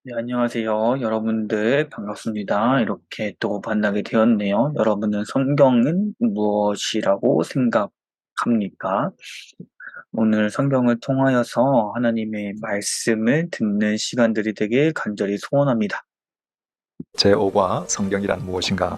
네, 안녕하세요. 여러분들 반갑습니다. 이렇게 또 만나게 되었네요. 여러분은 성경은 무엇이라고 생각합니까? 오늘 성경을 통하여서 하나님의 말씀을 듣는 시간들이 되길 간절히 소원합니다. 제5과 성경이란 무엇인가?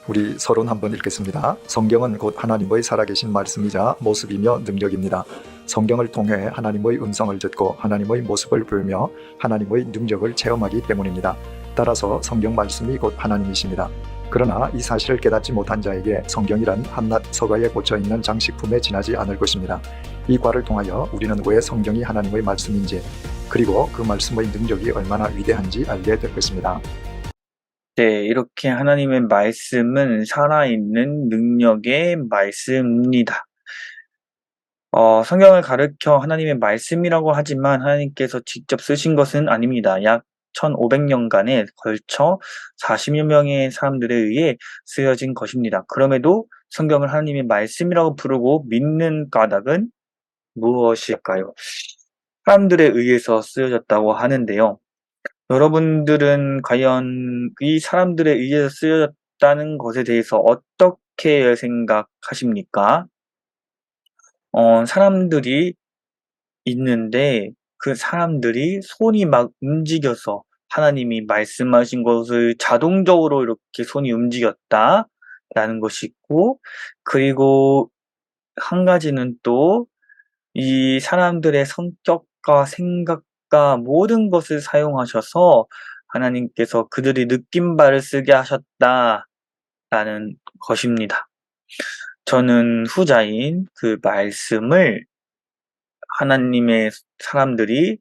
우리 서론 한번 읽겠습니다. 성경은 곧 하나님의 살아계신 말씀이자 모습이며 능력입니다. 성경을 통해 하나님의 음성을 듣고 하나님의 모습을 보며 하나님의 능력을 체험하기 때문입니다. 따라서 성경 말씀이 곧 하나님이십니다. 그러나 이 사실을 깨닫지 못한 자에게 성경이란 한낱 서가에 꽂혀있는 장식품에 지나지 않을 것입니다. 이 과를 통하여 우리는 왜 성경이 하나님의 말씀인지, 그리고 그 말씀의 능력이 얼마나 위대한지 알게 될 것입니다. 네, 이렇게 하나님의 말씀은 살아있는 능력의 말씀입니다. 성경을 가르쳐 하나님의 말씀이라고 하지만 하나님께서 직접 쓰신 것은 아닙니다. 약 1500년간에 걸쳐 40여 명의 사람들에 의해 쓰여진 것입니다. 그럼에도 성경을 하나님의 말씀이라고 부르고 믿는 까닭은 무엇일까요? 사람들에 의해서 쓰여졌다고 하는데요. 여러분들은 과연 이 사람들에 의해서 쓰여졌다는 것에 대해서 어떻게 생각하십니까? 사람들이 있는데 그 사람들이 손이 막 움직여서 하나님이 말씀하신 것을 자동적으로 이렇게 손이 움직였다라는 것이 있고, 그리고 한 가지는 또 이 사람들의 성격과 생각과 모든 것을 사용하셔서 하나님께서 그들이 느낀 바를 쓰게 하셨다라는 것입니다. 저는 후자인 그 말씀을 하나님의 사람들이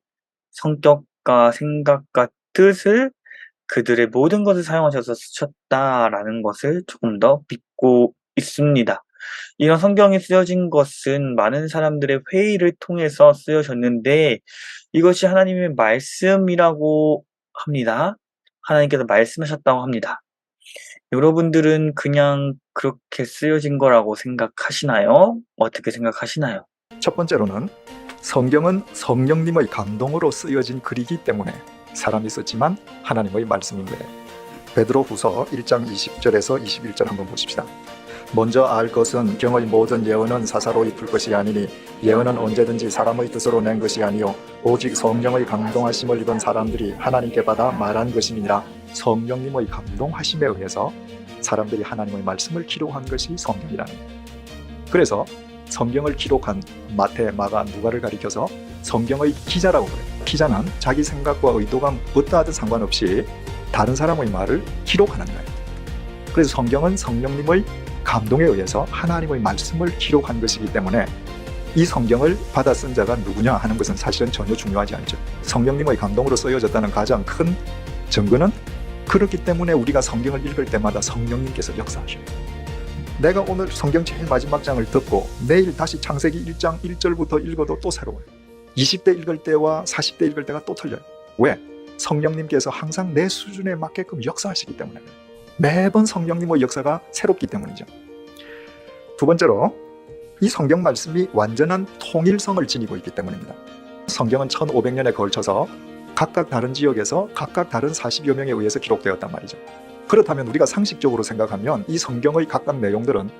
성격과 생각과 뜻을 그들의 모든 것을 사용하셔서 쓰셨다라는 것을 조금 더 믿고 있습니다. 이런 성경이 쓰여진 것은 많은 사람들의 회의를 통해서 쓰여졌는데 이것이 하나님의 말씀이라고 합니다. 하나님께서 말씀하셨다고 합니다. 여러분들은 그냥 그렇게 쓰여진 거라고 생각하시나요? 어떻게 생각하시나요? 첫 번째로는 성경은 성령님의 감동으로 쓰여진 글이기 때문에 사람이 썼지만 하나님의 말씀인데, 베드로후서 1장 20절에서 21절 한번 보십시다. 먼저 알 것은 경의 모든 예언은 사사로이 풀 것이 아니니 예언은 언제든지 사람의 뜻으로 낸 것이 아니요 오직 성령의 감동하심을 입은 사람들이 하나님께 받아 말한 것임이니라. 성령님의 감동하심에 의해서 사람들이 하나님의 말씀을 기록한 것이 성경이라는 거예요. 그래서 성경을 기록한 마태, 마가, 누가를 가리켜서 성경의 기자라고 그래요. 기자는 자기 생각과 의도가 무엇과 하든 상관없이 다른 사람의 말을 기록하는 거예요. 그래서 성경은 성령님의 감동에 의해서 하나님의 말씀을 기록한 것이기 때문에 이 성경을 받아 쓴 자가 누구냐 하는 것은 사실은 전혀 중요하지 않죠. 성령님의 감동으로 쓰여졌다는 가장 큰 증거는, 그렇기 때문에 우리가 성경을 읽을 때마다 성령님께서 역사하셔요. 내가 오늘 성경 제일 마지막 장을 듣고 내일 다시 창세기 1장 1절부터 읽어도 또 새로워요. 20대 읽을 때와 40대 읽을 때가 또 틀려요. 왜? 성령님께서 항상 내 수준에 맞게끔 역사하시기 때문에, 매번 성령님의 역사가 새롭기 때문이죠. 두 번째로, 이 성경 말씀이 완전한 통일성을 지니고 있기 때문입니다. 성경은 1500년에 걸쳐서 각각 다른 지역에서 각각 다른 40여 명에 의해서 기록되었단 말이죠. 그렇다면 우리가 상식적으로 생각하면 이 성경의 각각 내용들은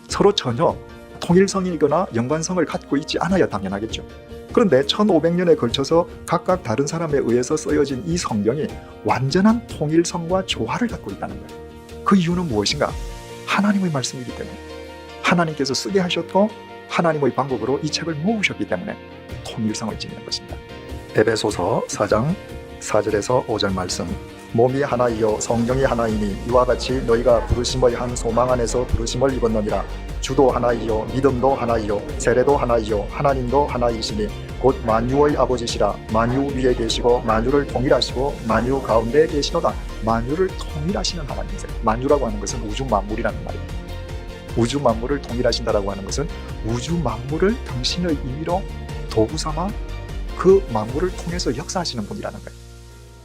서로 전혀 통일성이거나 연관성을 갖고 있지 않아야 당연하겠죠. 그런데 1500년에 걸쳐서 각각 다른 사람에 의해서 쓰여진 이 성경이 완전한 통일성과 조화를 갖고 있다는 거예요. 그 이유는 무엇인가? 하나님의 말씀이기 때문에, 하나님께서 쓰게 하셨고 하나님의 방법으로 이 책을 모으셨기 때문에 통일성을 지니는 것입니다. 에베소서 4장 4절에서 5절 말씀, 몸이 하나이요 성령이 하나이니 이와 같이 너희가 부르심의 한 소망 안에서 부르심을 입었느니라. 주도 하나이요 믿음도 하나이요 세례도 하나이요 하나님도 하나이시니 곧 만유의 아버지시라. 만유 위에 계시고 만유를 통일하시고 만유 가운데 계시노다. 만유를 통일하시는 하나님이세요. 만유라고 하는 것은 우주 만물이라는 말입니다. 우주 만물을 통일하신다라고 하는 것은 우주 만물을 당신의 임의로 도구 삼아 그 만물을 통해서 역사하시는 분이라는 거예요.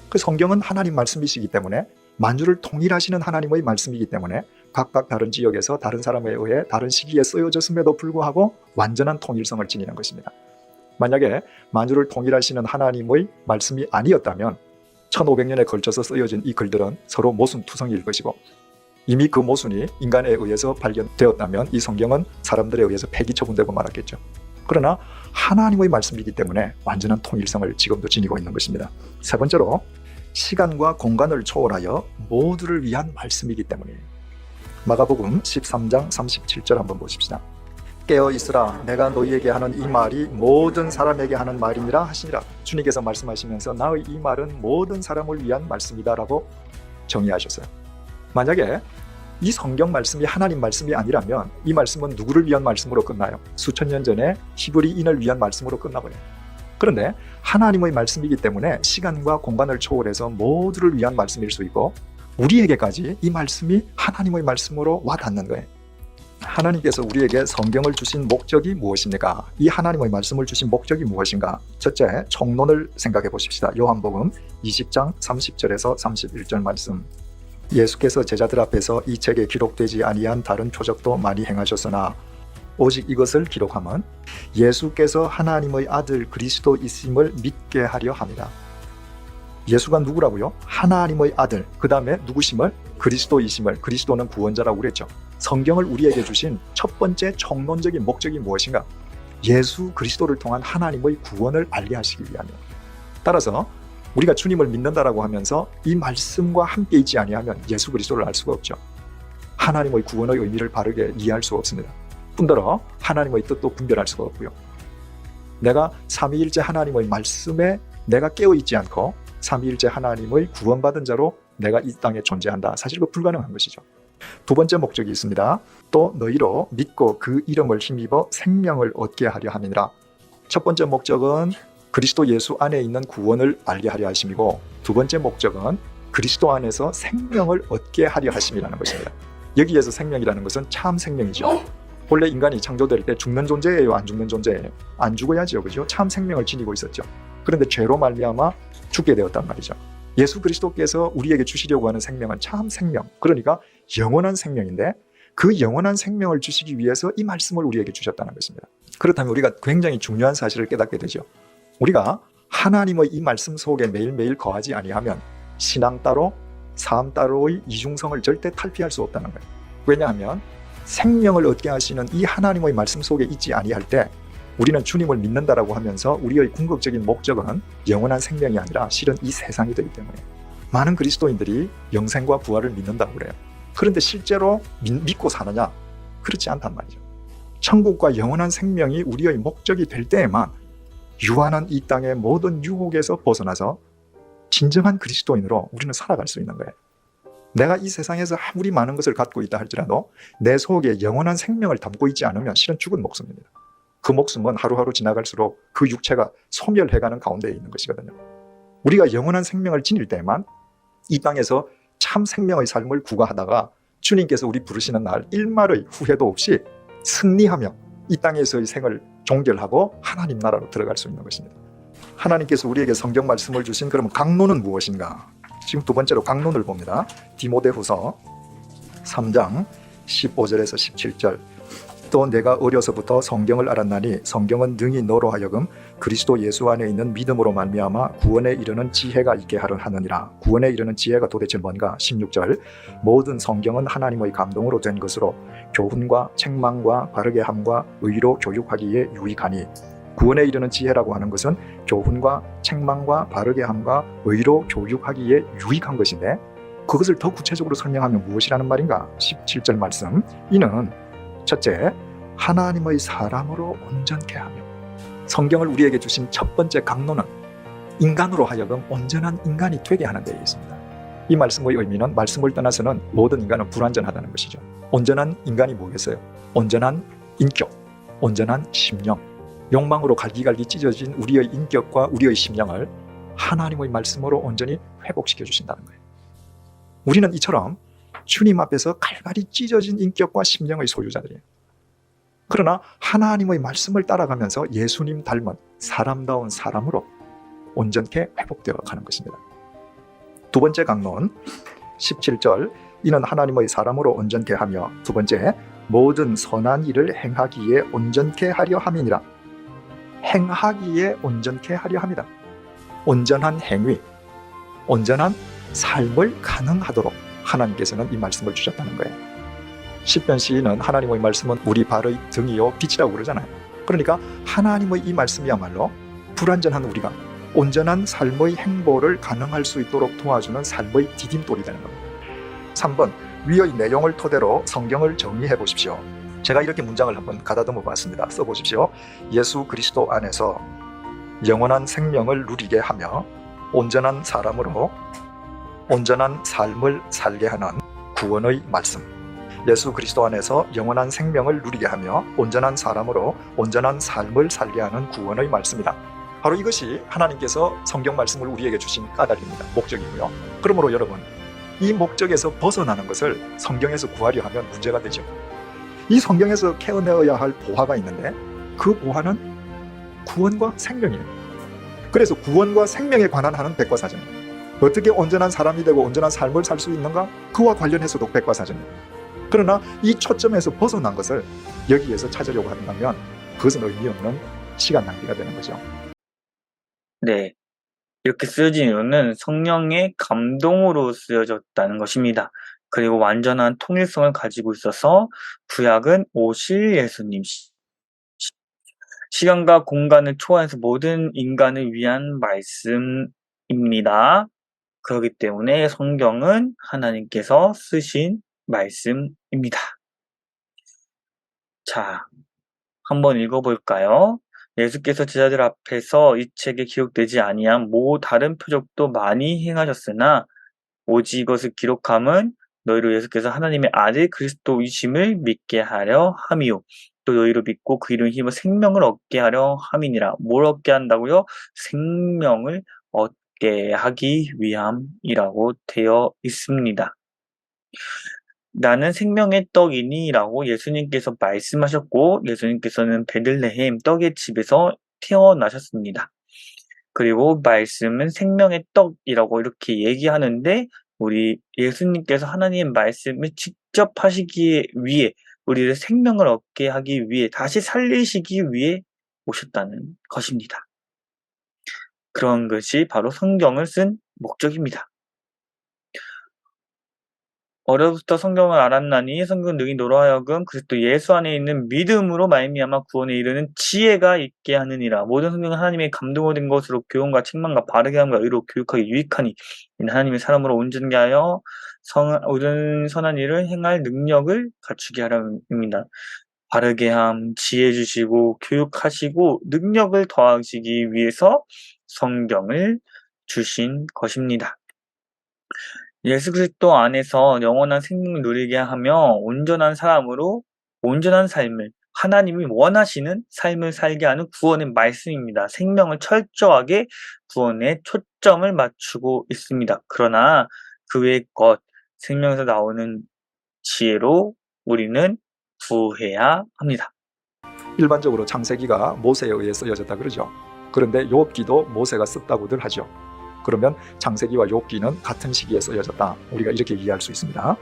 그 성경은 하나님 말씀이시기 때문에, 만주를 통일하시는 하나님의 말씀이기 때문에 각각 다른 지역에서 다른 사람에 의해 다른 시기에 쓰여졌음에도 불구하고 완전한 통일성을 지니는 것입니다. 만약에 만주를 통일하시는 하나님의 말씀이 아니었다면 1500년에 걸쳐서 쓰여진 이 글들은 서로 모순투성이일 것이고 이미 그 모순이 인간에 의해서 발견되었다면 이 성경은 사람들에 의해서 폐기 처분되고 말았겠죠. 그러나 하나님의 말씀이기 때문에 완전한 통일성을 지금도 지니고 있는 것입니다. 세 번째로 시간과 공간을 초월하여 모두를 위한 말씀이기 때문이에요. 마가복음 13장 37절 한번 보십시다. 깨어 있으라, 내가 너희에게 하는 이 말이 모든 사람에게 하는 말이니라 하시니라. 주님께서 말씀하시면서 나의 이 말은 모든 사람을 위한 말씀이다 라고 정의하셨어요. 만약에 이 성경 말씀이 하나님 말씀이 아니라면 이 말씀은 누구를 위한 말씀으로 끝나요? 수천 년 전에 히브리인을 위한 말씀으로 끝나버려요. 그런데 하나님의 말씀이기 때문에 시간과 공간을 초월해서 모두를 위한 말씀일 수 있고 우리에게까지 이 말씀이 하나님의 말씀으로 와닿는 거예요. 하나님께서 우리에게 성경을 주신 목적이 무엇입니까? 이 하나님의 말씀을 주신 목적이 무엇인가? 첫째, 총론을 생각해 보십시다. 요한복음 20장 30절에서 31절 말씀. 예수께서 제자들 앞에서 이 책에 기록되지 아니한 다른 표적도 많이 행하셨으나 오직 이것을 기록함은 예수께서 하나님의 아들 그리스도이심을 믿게 하려 함이라. 예수가 누구라고요? 하나님의 아들, 그 다음에 누구심을? 그리스도이심을. 그리스도는 구원자라고 그랬죠. 성경을 우리에게 주신 첫 번째 총론적인 목적이 무엇인가? 예수 그리스도를 통한 하나님의 구원을 알게 하시기 위함이에요. 따라서 우리가 주님을 믿는다라고 하면서 이 말씀과 함께 있지 아니하면 예수 그리스도를 알 수가 없죠. 하나님의 구원의 의미를 바르게 이해할 수 없습니다. 뿐더러 하나님의 뜻도 분별할 수가 없고요. 내가 삼위일체 하나님의 말씀에 내가 깨어있지 않고 삼위일체 하나님의 구원받은 자로 내가 이 땅에 존재한다. 사실 그 불가능한 것이죠. 두 번째 목적이 있습니다. 또 너희로 믿고 그 이름을 힘입어 생명을 얻게 하려 함이니라. 첫 번째 목적은 그리스도 예수 안에 있는 구원을 알게 하려 하심이고 두 번째 목적은 그리스도 안에서 생명을 얻게 하려 하심이라는 것입니다. 여기에서 생명이라는 것은 참 생명이죠. 본래 인간이 창조될 때 죽는 존재예요, 안 죽는 존재예요? 안 죽어야죠, 그죠? 참 생명을 지니고 있었죠. 그런데 죄로 말미암아 죽게 되었단 말이죠. 예수 그리스도께서 우리에게 주시려고 하는 생명은 참 생명, 그러니까 영원한 생명인데 그 영원한 생명을 주시기 위해서 이 말씀을 우리에게 주셨다는 것입니다. 그렇다면 우리가 굉장히 중요한 사실을 깨닫게 되죠. 우리가 하나님의 이 말씀 속에 매일매일 거하지 아니하면 신앙 따로 삶 따로의 이중성을 절대 탈피할 수 없다는 거예요. 왜냐하면 생명을 얻게 하시는 이 하나님의 말씀 속에 있지 아니할 때 우리는 주님을 믿는다라고 하면서 우리의 궁극적인 목적은 영원한 생명이 아니라 실은 이 세상이 되기 때문에 많은 그리스도인들이 영생과 부활을 믿는다고 그래요. 그런데 실제로 믿고 사느냐? 그렇지 않단 말이죠. 천국과 영원한 생명이 우리의 목적이 될 때에만 유한한 이 땅의 모든 유혹에서 벗어나서 진정한 그리스도인으로 우리는 살아갈 수 있는 거예요. 내가 이 세상에서 아무리 많은 것을 갖고 있다 할지라도 내 속에 영원한 생명을 담고 있지 않으면 실은 죽은 목숨입니다. 그 목숨은 하루하루 지나갈수록 그 육체가 소멸해가는 가운데에 있는 것이거든요. 우리가 영원한 생명을 지닐 때만 이 땅에서 참 생명의 삶을 구가하다가 주님께서 우리 부르시는 날 일말의 후회도 없이 승리하며 이 땅에서의 생을 종결하고 하나님 나라로 들어갈 수 있는 것입니다. 하나님께서 우리에게 성경 말씀을 주신 그럼 강론은 무엇인가? 지금 두 번째로 강론을 봅니다. 디모데후서 3장 15절에서 17절. 또 내가 어려서부터 성경을 알았나니 성경은 능히 너로 하여금 그리스도 예수 안에 있는 믿음으로 말미암아 구원에 이르는 지혜가 있게 하느니라. 구원에 이르는 지혜가 도대체 뭔가? 16절. 모든 성경은 하나님의 감동으로 된 것으로 교훈과 책망과 바르게 함과 의로 교육하기에 유익하니. 구원에 이르는 지혜라고 하는 것은 교훈과 책망과 바르게 함과 의로 교육하기에 유익한 것인데 그것을 더 구체적으로 설명하면 무엇이라는 말인가? 17절 말씀. 이는 첫째, 하나님의 사람으로 온전케 하며. 성경을 우리에게 주신 첫 번째 강론은 인간으로 하여금 온전한 인간이 되게 하는 데에 있습니다. 이 말씀의 의미는 말씀을 떠나서는 모든 인간은 불완전하다는 것이죠. 온전한 인간이 뭐겠어요? 온전한 인격, 온전한 심령, 욕망으로 갈기갈기 찢어진 우리의 인격과 우리의 심령을 하나님의 말씀으로 온전히 회복시켜 주신다는 거예요. 우리는 이처럼 주님 앞에서 갈갈이 찢어진 인격과 심령의 소유자들이에요. 그러나 하나님의 말씀을 따라가면서 예수님 닮은 사람다운 사람으로 온전케 회복되어 가는 것입니다. 두 번째 강론 17절. 이는 하나님의 사람으로 온전케 하며. 두 번째, 모든 선한 일을 행하기에 온전케 하려 함이니라. 행하기에 온전케 하려 합니다. 온전한 행위, 온전한 삶을 가능하도록 하나님께서는 이 말씀을 주셨다는 거예요. 시편 시인은 하나님의 말씀은 우리 발의 등이요 빛이라고 그러잖아요. 그러니까 하나님의 이 말씀이야말로 불완전한 우리가 온전한 삶의 행보를 가능할 수 있도록 도와주는 삶의 디딤돌이 되는 겁니다. 3번, 위의 내용을 토대로 성경을 정리해 보십시오. 제가 이렇게 문장을 한번 가다듬어 봤습니다. 써보십시오. 예수 그리스도 안에서 영원한 생명을 누리게 하며 온전한 사람으로 온전한 삶을 살게 하는 구원의 말씀. 예수 그리스도 안에서 영원한 생명을 누리게 하며 온전한 사람으로 온전한 삶을 살게 하는 구원의 말씀이다. 바로 이것이 하나님께서 성경 말씀을 우리에게 주신 까닭입니다. 목적이고요. 그러므로 여러분, 이 목적에서 벗어나는 것을 성경에서 구하려 하면 문제가 되죠. 이 성경에서 캐어내어야 할 보화가 있는데 그 보화는 구원과 생명이에요. 그래서 구원과 생명에 관한 하는 백과사전이에요. 어떻게 온전한 사람이 되고 온전한 삶을 살 수 있는가? 그와 관련해서도 백과사전이에요. 그러나 이 초점에서 벗어난 것을 여기에서 찾으려고 한다면 그것은 의미 없는 시간 낭비가 되는 거죠. 네. 이렇게 쓰여진 이유는 성령의 감동으로 쓰여졌다는 것입니다. 그리고 완전한 통일성을 가지고 있어서 구약은 오실 예수님, 시간과 공간을 초월해서 모든 인간을 위한 말씀입니다. 그렇기 때문에 성경은 하나님께서 쓰신 말씀입니다. 자, 한번 읽어볼까요? 예수께서 제자들 앞에서 이 책에 기록되지 아니한 다른 표적도 많이 행하셨으나 오직 이것을 기록함은 너희로 예수께서 하나님의 아들 그리스도이심을 믿게 하려 함이요. 또 너희로 믿고 그 이름 힘으로 생명을 얻게 하려 함이니라. 뭘 얻게 한다고요? 생명을 얻게 하기 위함이라고 되어 있습니다. 나는 생명의 떡이니 라고 예수님께서 말씀하셨고 예수님께서는 베들레헴 떡의 집에서 태어나셨습니다. 그리고 말씀은 생명의 떡이라고 이렇게 얘기하는데 우리 예수님께서 하나님의 말씀을 직접 하시기 위해 우리를 생명을 얻게 하기 위해 다시 살리시기 위해 오셨다는 것입니다. 그런 것이 바로 성경을 쓴 목적입니다. 어려부터 성경을 알았나니 성경은 너희로 하여금 그리스도 예수 안에 있는 믿음으로 말미암아 구원에 이르는 지혜가 있게 하느니라. 모든 성경은 하나님의 감동을 된 것으로 교훈과 책망과 바르게 함과 의로 교육하기 유익하니 이는 하나님의 사람으로 온전케 하여 모든 선한 일을 행할 능력을 갖추게 하려입니다. 바르게 함, 지혜 주시고 교육하시고 능력을 더하시기 위해서 성경을 주신 것입니다. 예수 그리스도 안에서 영원한 생명을 누리게 하며 온전한 사람으로 온전한 삶을 하나님이 원하시는 삶을 살게 하는 구원의 말씀입니다. 생명을 철저하게 구원에 초점을 맞추고 있습니다. 그러나 그 외의 것, 생명에서 나오는 지혜로 우리는 구해야 합니다. 일반적으로 창세기가 모세에 의해 쓰여졌다 그러죠. 그런데 욥기도 모세가 썼다고들 하죠. 그러면 창세기와 욥기는 같은 시기에 쓰여졌다. 우리가 이렇게 이해할 수 있습니다.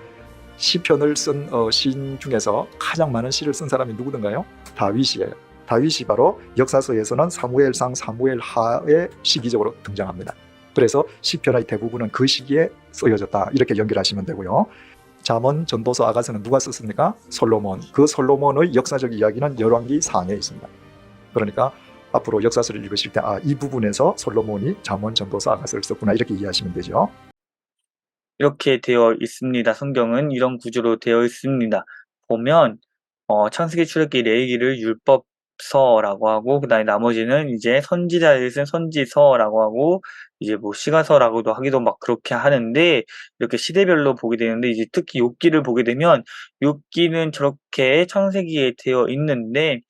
시편을 쓴 시인 중에서 가장 많은 시를 쓴 사람이 누구든가요? 다윗이에요. 다윗이 바로 역사서에서는 사무엘상, 사무엘하에 시기적으로 등장합니다. 그래서 시편의 대부분은 그 시기에 쓰여졌다. 이렇게 연결하시면 되고요. 잠언, 전도서, 아가서는 누가 썼습니까? 솔로몬. 그 솔로몬의 역사적 이야기는 열왕기 4장에 있습니다. 그러니까 앞으로 역사서를 읽으실 때 이 부분에서 솔로몬이 잠언, 전도서, 아가서를 썼구나 이렇게 이해하시면 되죠. 이렇게 되어 있습니다. 성경은 이런 구조로 되어 있습니다. 보면 창세기, 출애굽기, 레위기를 율법서라고 하고 그다음에 나머지는 이제 선지자를 쓴 선지서라고 하고 이제 시가서라고도 하기도 막 그렇게 하는데 이렇게 시대별로 보게 되는데 이제 특히 욥기를 보게 되면 욥기는 저렇게 창세기에 되어 있는데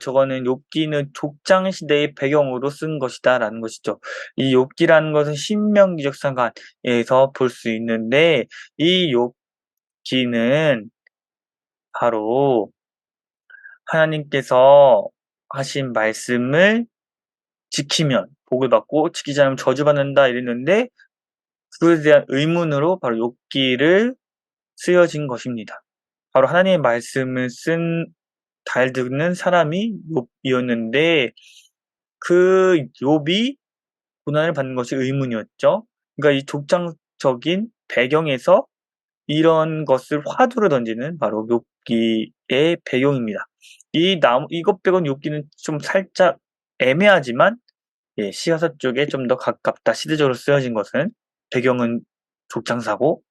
저거는 욥기는 족장 시대의 배경으로 쓴 것이다라는 것이죠. 이 욥기라는 것은 신명기 역사관에서 볼 수 있는데 이 욥기는 바로 하나님께서 하신 말씀을 지키면 복을 받고 지키지 않으면 저주받는다 이랬는데 그것에 대한 의문으로 바로 욥기를 쓰여진 것입니다. 바로 하나님의 말씀을 잘 듣는 사람이 욥이었는데 그 욥이 고난을 받는 것이 의문이었죠. 그러니까 이 족장적인 배경에서 이런 것을 화두로 던지는 바로 욥기의 배경입니다. 이것 빼고는 욥기는 좀 살짝 애매하지만 시가서 쪽에 좀 더 가깝다. 시대적으로 쓰여진 것은 배경은 족장사고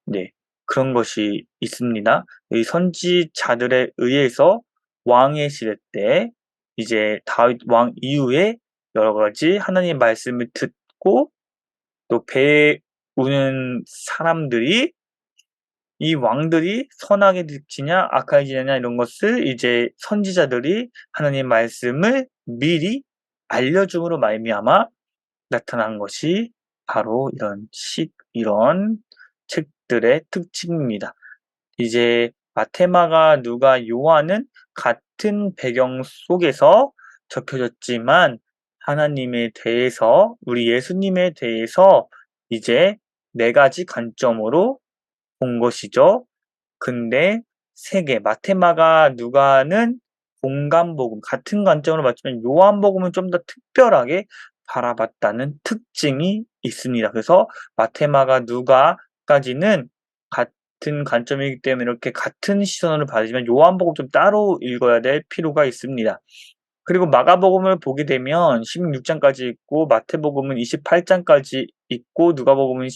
네, 그런 것이 있습니다. 이 선지자들에 의해서 왕의 시대 때 이제 다윗 왕 이후에 여러 가지 하나님의 말씀을 듣고 또 배우는 사람들이 이 왕들이 선하게 지키냐 악하게 지내냐 이런 것을 이제 선지자들이 하나님의 말씀을 미리 알려줌으로 말미암아 나타난 것이 바로 이런 책들의 특징입니다. 이제 마테마가 누가 요한은 같은 배경 속에서 적혀졌지만 하나님에 대해서 우리 예수님에 대해서 이제 네 가지 관점으로 본 것이죠. 근데 세 개, 마테마가 누가는 공간복음, 같은 관점으로 봤지만 요한복음은 좀 더 특별하게 바라봤다는 특징이 있습니다. 그래서 마테마가 누가까지는 같은 관점이기 때문에 이렇게 같은 시선으로 봐지만 요한복음 좀 따로 읽어야 될 필요가 있습니다. 그리고 마가복음을 보게 되면 16장까지 있고 마태복음은 28장까지 있고 누가복음은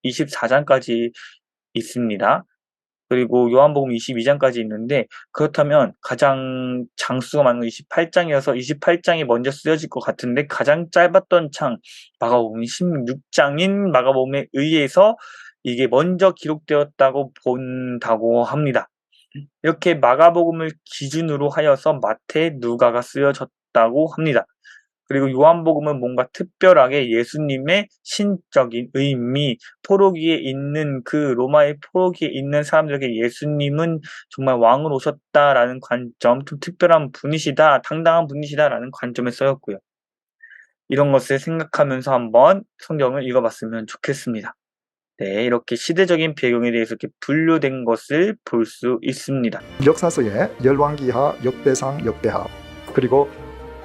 24장까지 있습니다. 그리고 요한복음 22장까지 있는데 그렇다면 가장 장수가 많은 건 28장이어서 28장이 먼저 쓰여질 것 같은데 가장 짧았던 장 마가복음이 16장인 마가복음에 의해서 이게 먼저 기록되었다고 본다고 합니다. 이렇게 마가복음을 기준으로 하여서 마태, 누가가 쓰여졌다고 합니다. 그리고 요한복음은 뭔가 특별하게 예수님의 신적인 의미, 포로기에 있는 그 로마의 포로기에 있는 사람들에게 예수님은 정말 왕으로 오셨다라는 관점, 좀 특별한 분이시다, 당당한 분이시다라는 관점에 쓰였고요. 이런 것을 생각하면서 한번 성경을 읽어봤으면 좋겠습니다. 네, 이렇게 시대적인 배경에 대해서 이렇게 분류된 것을 볼 수 있습니다. 역사서에 열왕기하, 역대상, 역대하, 그리고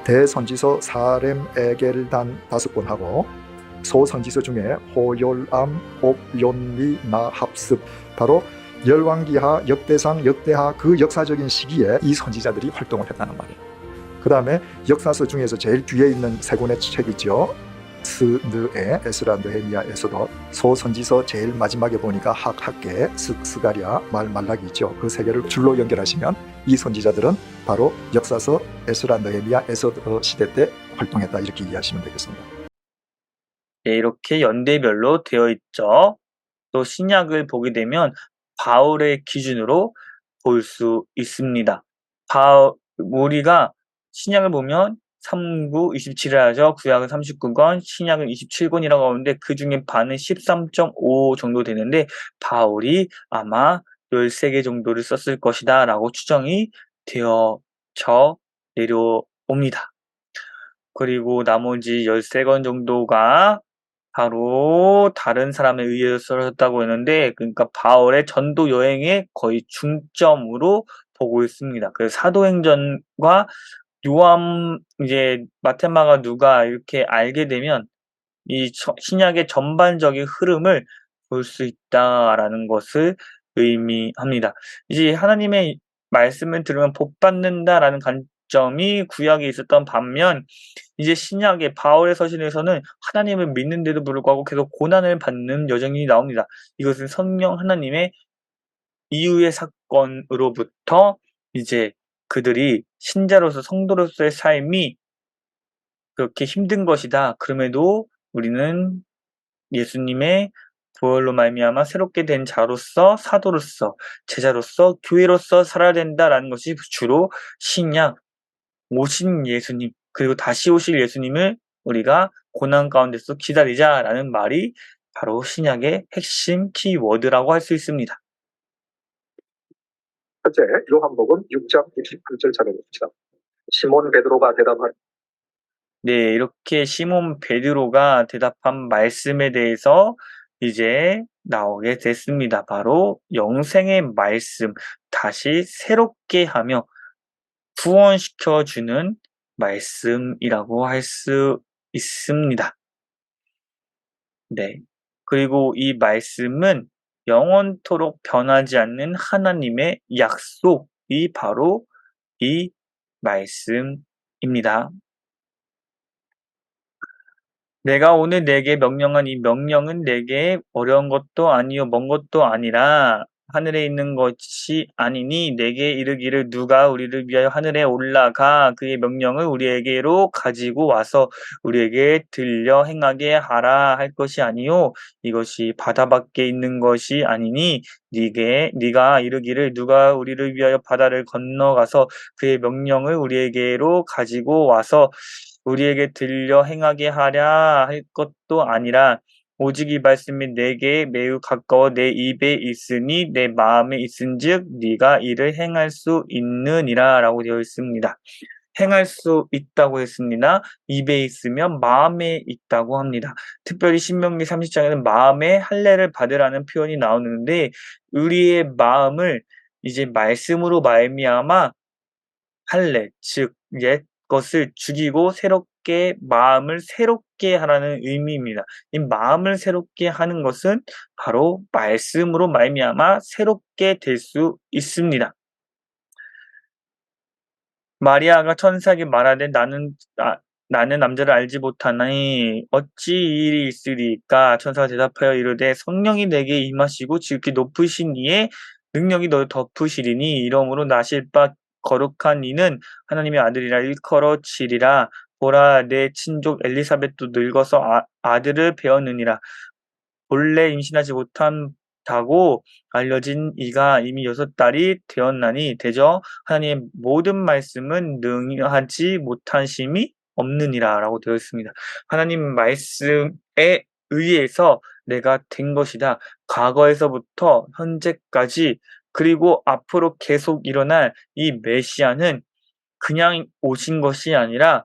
대선지서 사렘, 에겔단 5권 하고 소선지서 중에 호열암, 옵, 욘리, 나합습, 바로 열왕기하, 역대상, 역대하 그 역사적인 시기에 이 선지자들이 활동을 했다는 말이에요. 그 다음에 역사서 중에서 제일 뒤에 있는 세 권의 책이죠. 스느에, 에스라, 느헤미야, 에스더, 소선지서 제일 마지막에 보니까 학계, 스가랴, 말라기 있죠. 그 세 개를 줄로 연결하시면 이 선지자들은 바로 역사서 에스라, 느헤미야, 에스더 시대 때 활동했다 이렇게 이해하시면 되겠습니다. 네, 이렇게 연대별로 되어 있죠. 또 신약을 보게 되면 바울의 기준으로 볼 수 있습니다. 우리가 신약을 보면 3구 27을 하죠. 구약은 39권, 신약은 27권이라고 하는데 그 중에 반은 13.5 정도 되는데 바울이 아마 13개 정도를 썼을 것이다 라고 추정이 되어져 내려옵니다. 그리고 나머지 13권 정도가 바로 다른 사람에 의해서 쓰여졌다고 했는데 그러니까 바울의 전도 여행의 거의 중점으로 보고 있습니다. 그 사도행전과 요한 이제 마테마가 누가 이렇게 알게 되면 이 신약의 전반적인 흐름을 볼 수 있다라는 것을 의미합니다. 이제 하나님의 말씀을 들으면 복 받는다라는 관점이 구약에 있었던 반면 이제 신약의 바울의 서신에서는 하나님을 믿는데도 불구하고 계속 고난을 받는 여정이 나옵니다. 이것은 성령 하나님의 이후의 사건으로부터 이제 그들이 신자로서 성도로서의 삶이 그렇게 힘든 것이다. 그럼에도 우리는 예수님의 부활로 말미암아 새롭게 된 자로서 사도로서 제자로서 교회로서 살아야 된다라는 것이 주로 신약 오신 예수님 그리고 다시 오실 예수님을 우리가 고난 가운데서 기다리자라는 말이 바로 신약의 핵심 키워드라고 할 수 있습니다. 첫째, 요한복음 6장 68절 찾아봅시다. 시몬 베드로가 대답한 네, 이렇게 시몬 베드로가 대답한 말씀에 대해서 이제 나오게 됐습니다. 바로 영생의 말씀, 다시 새롭게 하며 구원시켜주는 말씀이라고 할 수 있습니다. 네. 그리고 이 말씀은 영원토록 변하지 않는 하나님의 약속이 바로 이 말씀입니다. 내가 오늘 내게 명령한 이 명령은 내게 어려운 것도 아니요 먼 것도 아니라 하늘에 있는 것이 아니니 내게 이르기를 누가 우리를 위하여 하늘에 올라가 그의 명령을 우리에게로 가지고 와서 우리에게 들려 행하게 하라 할 것이 아니요 이것이 바다 밖에 있는 것이 아니니 네가 이르기를 누가 우리를 위하여 바다를 건너가서 그의 명령을 우리에게로 가지고 와서 우리에게 들려 행하게 하랴 할 것도 아니라 오직 이 말씀이 내게 매우 가까워 내 입에 있으니 내 마음에 있은즉 네가 이를 행할 수 있느니라라고 되어 있습니다. 행할 수 있다고 했습니다. 입에 있으면 마음에 있다고 합니다. 특별히 신명기 30장에는 마음에 할례를 받으라는 표현이 나오는데 우리의 마음을 이제 말씀으로 말미암아 할례 즉 옛 것을 죽이고 새롭게 마음을 새롭게 하라는 의미입니다. 이 마음을 새롭게 하는 것은 바로 말씀으로 말미암아 새롭게 될 수 있습니다. 마리아가 천사에게 말하되 나는 남자를 알지 못하나니 어찌 이 일이 있으리까? 천사가 대답하여 이르되 성령이 내게 임하시고 지극히 높으신 이의 능력이 너를 덮으시리니 이러므로 나실 바 거룩한 이는 하나님의 아들이라 일컬어지리라. 보라 내 친족 엘리사벳도 늙어서 아들을 배었느니라. 본래 임신하지 못한다고 알려진 이가 이미 6달이 되었나니 대저 하나님의 모든 말씀은 능하지 못하심이 없느니라라고 되어 있습니다. 하나님 말씀에 의해서 내가 된 것이다. 과거에서부터 현재까지 그리고 앞으로 계속 일어날 이 메시아는 그냥 오신 것이 아니라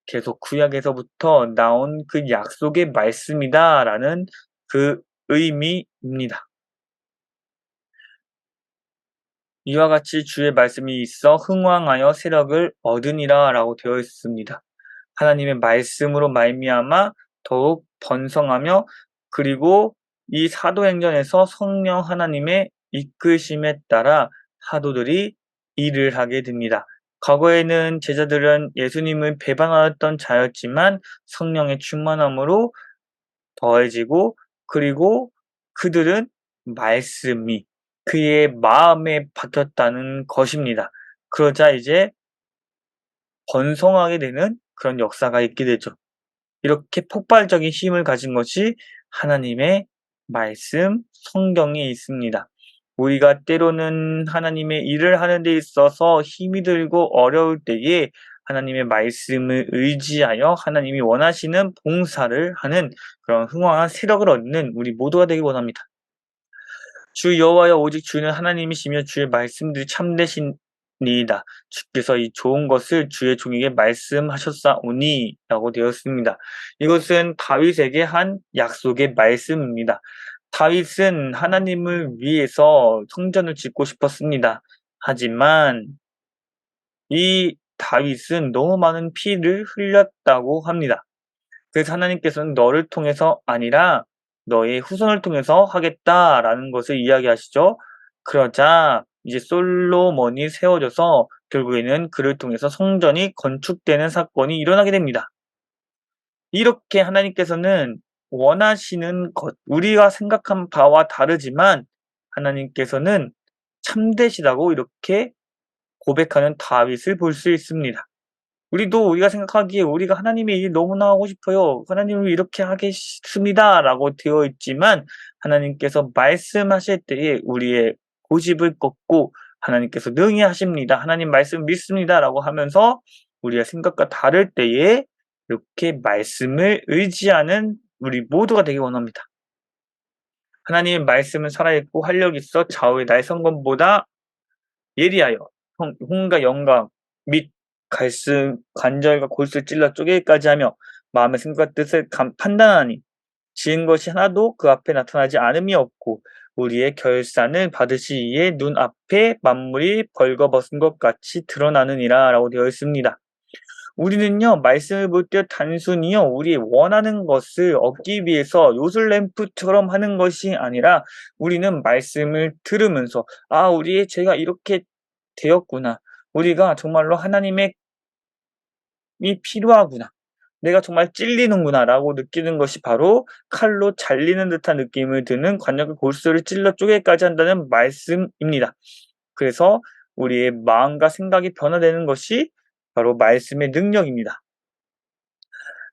계속 구약에서부터 나온 그 약속의 말씀이다라는 그 의미입니다. 이와 같이 주의 말씀이 있어 흥왕하여 세력을 얻으니라라고 되어 있습니다. 하나님의 말씀으로 말미암아 더욱 번성하며 그리고 이 사도행전에서 성령 하나님의 이끄심에 따라 사도들이 일을 하게 됩니다. 과거에는 제자들은 예수님을 배반하였던 자였지만 성령의 충만함으로 더해지고 그리고 그들은 말씀이 그의 마음에 박혔다는 것입니다. 그러자 이제 번성하게 되는 그런 역사가 있게 되죠. 이렇게 폭발적인 힘을 가진 것이 하나님의 말씀, 성경에 있습니다. 우리가 때로는 하나님의 일을 하는 데 있어서 힘이 들고 어려울 때에 하나님의 말씀을 의지하여 하나님이 원하시는 봉사를 하는 그런 흥왕한 세력을 얻는 우리 모두가 되기 원합니다. 주 여호와여 오직 주는 하나님이시며 주의 말씀들이 참되시니이다. 주께서 이 좋은 것을 주의 종에게 말씀하셨사오니 라고 되었습니다. 이것은 다윗에게 한 약속의 말씀입니다. 다윗은 하나님을 위해서 성전을 짓고 싶었습니다. 하지만 이 다윗은 너무 많은 피를 흘렸다고 합니다. 그래서 하나님께서는 너를 통해서 아니라 너의 후손을 통해서 하겠다라는 것을 이야기하시죠. 그러자 이제 솔로몬이 세워져서 결국에는 그를 통해서 성전이 건축되는 사건이 일어나게 됩니다. 이렇게 하나님께서는 원하시는 것, 우리가 생각한 바와 다르지만 하나님께서는 참되시다고 이렇게 고백하는 다윗을 볼 수 있습니다. 우리가 생각하기에 우리가 하나님의 일 너무나 하고 싶어요. 하나님을 이렇게 하겠습니다라고 되어 있지만 하나님께서 말씀하실 때에 우리의 고집을 꺾고 하나님께서 능히 하십니다. 하나님 말씀 믿습니다라고 하면서 우리의 생각과 다를 때에 이렇게 말씀을 의지하는 우리 모두가 되기 원합니다. 하나님의 말씀은 살아있고 활력 있어 좌우의 나의 성검보다 예리하여 홍과 영광 및 관절과 골수를 찔러 쪼개기까지 하며 마음의 생각과 뜻을 판단하니 지은 것이 하나도 그 앞에 나타나지 않음이 없고 우리의 결산을 받으시기에 눈앞에 만물이 벌거벗은 것 같이 드러나느니라 라고 되어 있습니다. 우리는요, 말씀을 볼 때 단순히요, 우리 원하는 것을 얻기 위해서 요술램프처럼 하는 것이 아니라 우리는 말씀을 들으면서, 아, 우리의 죄가 이렇게 되었구나. 우리가 정말로 하나님의 이 필요하구나. 내가 정말 찔리는구나라고 느끼는 것이 바로 칼로 잘리는 듯한 느낌을 드는 관역의 골수를 찔러 쪼개기까지 한다는 말씀입니다. 그래서 우리의 마음과 생각이 변화되는 것이 바로 말씀의 능력입니다.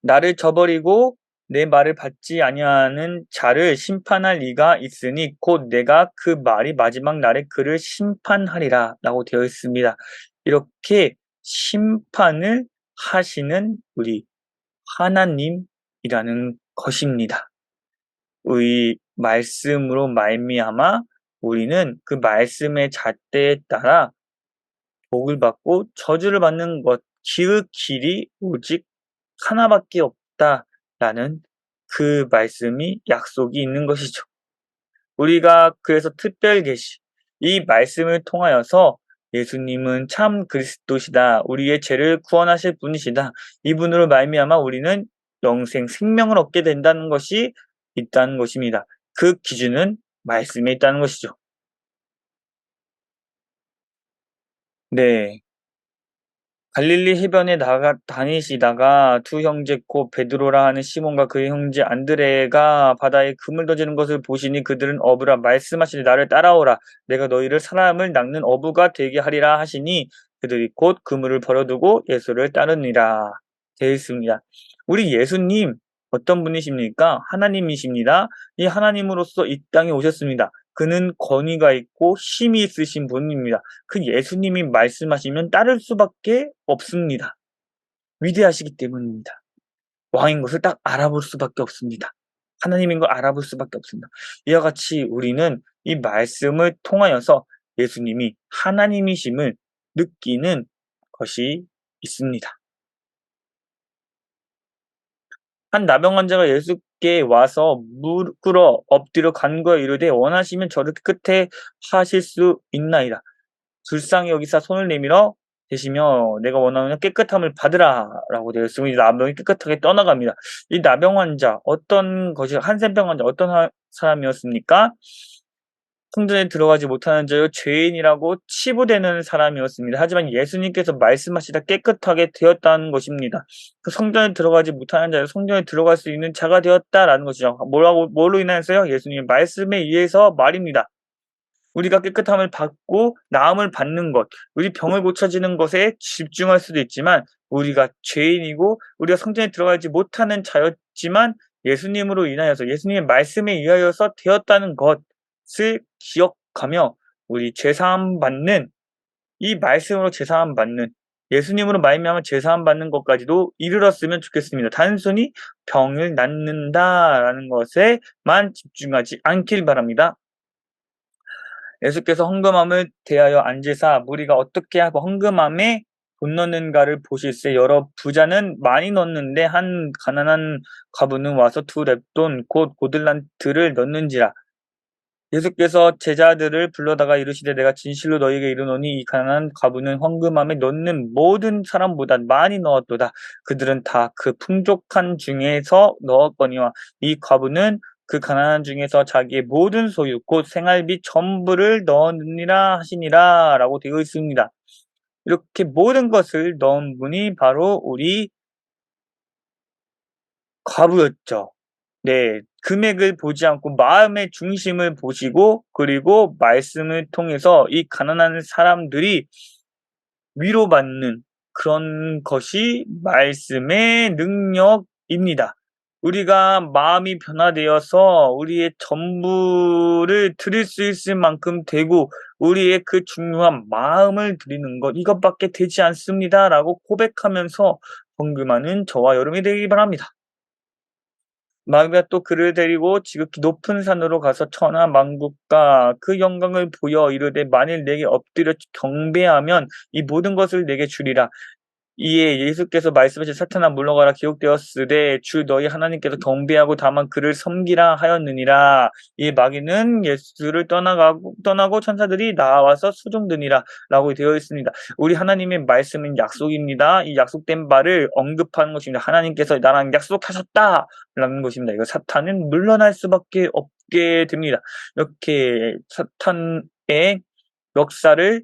나를 저버리고 내 말을 받지 아니하는 자를 심판할 리가 있으니 곧 내가 그 말이 마지막 날에 그를 심판하리라 라고 되어 있습니다. 이렇게 심판을 하시는 우리 하나님이라는 것입니다. 의 말씀으로 말미암아 우리는 그 말씀의 잣대에 따라 복을 받고 저주를 받는 것, 그 길이 오직 하나밖에 없다라는 그 말씀이 약속이 있는 것이죠. 우리가 그래서 특별 계시, 이 말씀을 통하여서 예수님은 참 그리스도시다. 우리의 죄를 구원하실 분이시다. 이분으로 말미암아 우리는 영생 생명을 얻게 된다는 것이 있다는 것입니다. 그 기준은 말씀에 있다는 것이죠. 네. 갈릴리 해변에 다니시다가 두 형제 곧 베드로라 하는 시몬과 그의 형제 안드레가 바다에 금을 던지는 것을 보시니 그들은 어부라 말씀하시니 나를 따라오라 내가 너희를 사람을 낚는 어부가 되게 하리라 하시니 그들이 곧 그물을 버려두고 예수를 따르니라 되어 있습니다. 우리 예수님 어떤 분이십니까? 하나님이십니다. 이 하나님으로서 이 땅에 오셨습니다. 그는 권위가 있고 힘이 있으신 분입니다. 그 예수님이 말씀하시면 따를 수밖에 없습니다. 위대하시기 때문입니다. 왕인 것을 딱 알아볼 수밖에 없습니다. 하나님인 걸 알아볼 수밖에 없습니다. 이와 같이 우리는 이 말씀을 통하여서 예수님이 하나님이심을 느끼는 것이 있습니다. 한 나병 환자가 예수께 와서 무릎 꿇어 엎드려 간구하여 이르되 원하시면 저를 깨끗게 하실 수 있나이다. 불쌍히 여기사 손을 내밀어 대시며 내가 원하는 깨끗함을 받으라라고 되어 있으면 이 나병이 깨끗하게 떠나갑니다. 이 나병 환자 어떤 것이 한센병 환자 어떤 사람이었습니까? 성전에 들어가지 못하는 자요 죄인이라고 치부되는 사람이었습니다. 하지만 예수님께서 말씀하시다 깨끗하게 되었다는 것입니다. 그 성전에 들어가지 못하는 자요 성전에 들어갈 수 있는 자가 되었다라는 것이죠. 뭐로 인해서요? 예수님의 말씀에 의해서 말입니다. 우리가 깨끗함을 받고 나음을 받는 것, 우리 병을 고쳐지는 것에 집중할 수도 있지만 우리가 죄인이고 우리가 성전에 들어가지 못하는 자였지만 예수님으로 인하여서 예수님의 말씀에 의하여서 되었다는 것을 기억하며 우리 죄사함 받는 이 말씀으로 죄사함 받는 예수님으로 말미암아 죄사함 받는 것까지도 이르렀으면 좋겠습니다. 단순히 병을 낫는다라는 것에만 집중하지 않길 바랍니다. 예수께서 헌금함을 대하여 앉으사 무리가 어떻게 하고 헌금함에 돈 넣는가를 보실세 여러 부자는 많이 넣는데 한 가난한 과부는 와서 두 렙돈 곧 고들란트를 넣는지라. 예수께서 제자들을 불러다가 이르시되 내가 진실로 너희에게 이르노니 이 가난한 과부는 헌금함에 넣는 모든 사람보다 많이 넣었도다. 그들은 다 그 풍족한 중에서 넣었거니와 이 과부는 그 가난한 중에서 자기의 모든 소유 곧 생활비 전부를 넣었느니라 하시니라 라고 되어 있습니다. 이렇게 모든 것을 넣은 분이 바로 우리 과부였죠. 네. 금액을 보지 않고 마음의 중심을 보시고 그리고 말씀을 통해서 이 가난한 사람들이 위로받는 그런 것이 말씀의 능력입니다. 우리가 마음이 변화되어서 우리의 전부를 드릴 수 있을 만큼 되고 우리의 그 중요한 마음을 드리는 것 이것밖에 되지 않습니다라고 고백하면서 헌금하는 저와 여러분이 되기 바랍니다. 마귀가 또 그를 데리고 지극히 높은 산으로 가서 천하 만국과 그 영광을 보여 이르되 만일 내게 엎드려 경배하면 이 모든 것을 내게 주리라. 이에 예수께서 말씀하신 사탄아 물러가라 기록되었으되 주 너희 하나님께서 경배하고 다만 그를 섬기라 하였느니라. 이 마귀는 예수를 떠나고 천사들이 나와서 수종드니라 라고 되어 있습니다. 우리 하나님의 말씀은 약속입니다. 이 약속된 바를 언급하는 것입니다. 하나님께서 나랑 약속하셨다 라는 것입니다. 이거 사탄은 물러날 수밖에 없게 됩니다. 이렇게 사탄의 역사를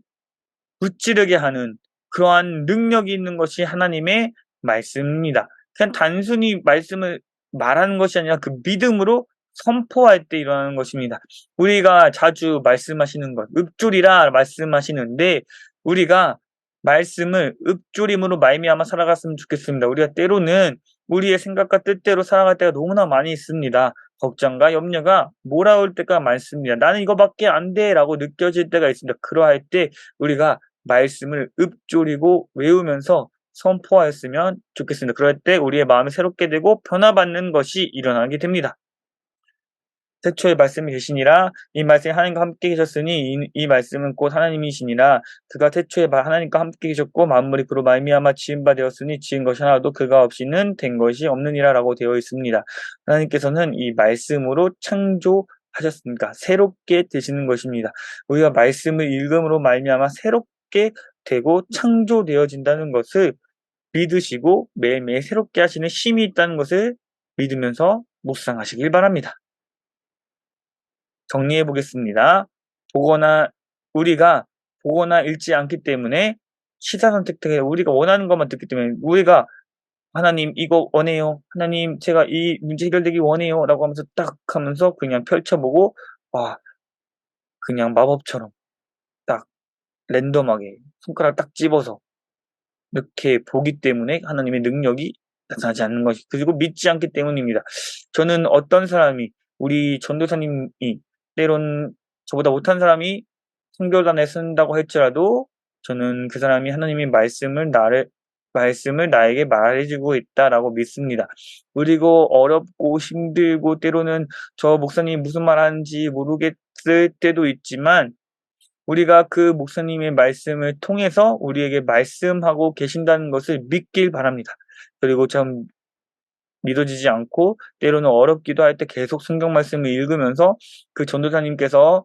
무찌르게 하는 그러한 능력이 있는 것이 하나님의 말씀입니다. 그냥 단순히 말씀을 말하는 것이 아니라 그 믿음으로 선포할 때 일어나는 것입니다. 우리가 자주 말씀하시는 것, 읊조리라 말씀하시는데 우리가 말씀을 읊조림으로 말미암아 살아갔으면 좋겠습니다. 우리가 때로는 우리의 생각과 뜻대로 살아갈 때가 너무나 많이 있습니다. 걱정과 염려가 몰아올 때가 많습니다. 나는 이거밖에 안 돼 라고 느껴질 때가 있습니다. 그러할 때 우리가 말씀을 읊조리고 외우면서 선포하였으면 좋겠습니다. 그럴 때 우리의 마음이 새롭게 되고 변화받는 것이 일어나게 됩니다. 태초에 말씀이 계시니라 이 말씀이 하나님과 함께 계셨으니 이 말씀은 곧 하나님이시니라 그가 태초에 하나님과 함께 계셨고 만물이 그로 말미암아 지은 바 되었으니 지은 것이 하나도 그가 없이는 된 것이 없느니라 라고 되어 있습니다. 하나님께서는 이 말씀으로 창조하셨으니까 새롭게 되시는 것입니다. 우리가 말씀을 읽음으로 말미암아 새롭게 되고 창조되어진다는 것을 믿으시고 매일매일 새롭게 하시는 힘이 있다는 것을 믿으면서 묵상하시길 바랍니다. 정리해 보겠습니다. 우리가 보거나 읽지 않기 때문에 시사 선택되게 우리가 원하는 것만 듣기 때문에 우리가 하나님 이거 원해요. 하나님 제가 이 문제 해결되기 원해요. 라고 하면서 딱 하면서 그냥 펼쳐보고 와 그냥 마법처럼 딱 랜덤하게 손가락 딱 집어서 이렇게 보기 때문에 하나님의 능력이 나타나지 않는 것이 그리고 믿지 않기 때문입니다. 저는 어떤 사람이 우리 전도사님이 때론 저보다 못한 사람이 선교단에 쓴다고 할지라도 저는 그 사람이 하나님의 말씀을 나에게 말해주고 있다라고 믿습니다. 그리고 어렵고 힘들고 때로는 저 목사님이 무슨 말 하는지 모르겠을 때도 있지만 우리가 그 목사님의 말씀을 통해서 우리에게 말씀하고 계신다는 것을 믿길 바랍니다. 그리고 참 믿어지지 않고 때로는 어렵기도 할 때 계속 성경 말씀을 읽으면서 그 전도사님께서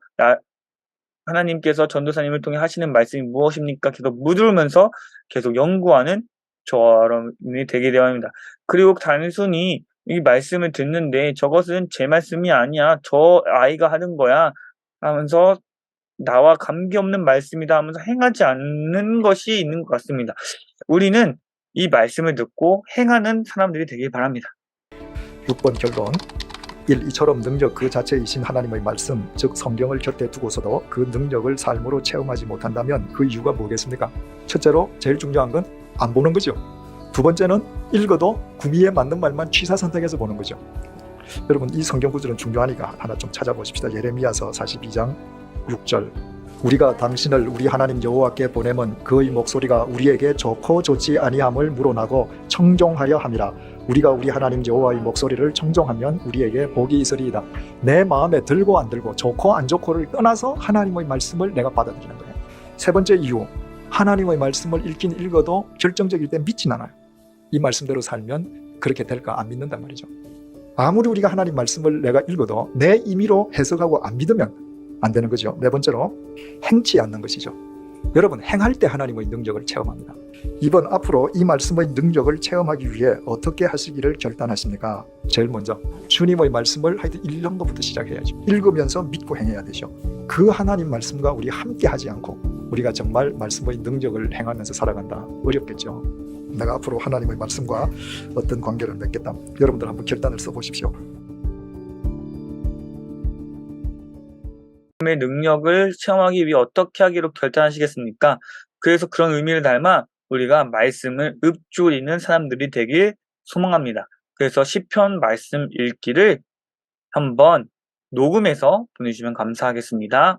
하나님께서 전도사님을 통해 하시는 말씀이 무엇입니까? 계속 묻으면서 계속 연구하는 저람이 되게 되어야 합니다. 그리고 단순히 이 말씀을 듣는데 저것은 제 말씀이 아니야. 저 아이가 하는 거야. 하면서 나와 관계없는 말씀이다 하면서 행하지 않는 것이 있는 것 같습니다. 우리는 이 말씀을 듣고 행하는 사람들이 되길 바랍니다. 6번 결론 1. 이처럼 능력 그 자체이신 하나님의 말씀, 즉 성경을 곁에 두고서도 그 능력을 삶으로 체험하지 못한다면 그 이유가 뭐겠습니까? 첫째로 제일 중요한 건 안 보는 거죠. 두 번째는 읽어도 구미에 맞는 말만 취사 선택해서 보는 거죠. 여러분 이 성경 구절은 중요하니까 하나 좀 찾아보십시다. 예레미야서 42장 6절 우리가 당신을 우리 하나님 여호와께 보내면 그의 목소리가 우리에게 좋고 좋지 아니함을 물어나고 청종하려 함이라. 우리가 우리 하나님 여호와의 목소리를 청종하면 우리에게 복이 있으리이다. 내 마음에 들고 안 들고 좋고 안 좋고를 떠나서 하나님의 말씀을 내가 받아들이는 거예요. 세 번째 이유, 하나님의 말씀을 읽긴 읽어도 결정적일 때 믿진 않아요. 이 말씀대로 살면 그렇게 될까 안 믿는단 말이죠. 아무리 우리가 하나님 말씀을 내가 읽어도 내 임의로 해석하고 안 믿으면 안 되는 거죠. 네 번째로 행치 않는 것이죠. 여러분 행할 때 하나님의 능력을 체험합니다. 2번 앞으로 이 말씀의 능력을 체험하기 위해 어떻게 하시기를 결단하십니까? 제일 먼저 주님의 말씀을 하여튼 읽는 것부터 시작해야죠. 읽으면서 믿고 행해야 되죠. 그 하나님 말씀과 우리 함께 하지 않고 우리가 정말 말씀의 능력을 행하면서 살아간다. 어렵겠죠. 내가 앞으로 하나님의 말씀과 어떤 관계를 맺겠다. 여러분들 한번 결단을 써보십시오. 하나님의 능력을 체험하기 위해 어떻게 하기로 결단하시겠습니까? 그래서 그런 의미를 담아 우리가 말씀을 읊조리는 사람들이 되길 소망합니다. 그래서 시편 말씀 읽기를 한번 녹음해서 보내주시면 감사하겠습니다.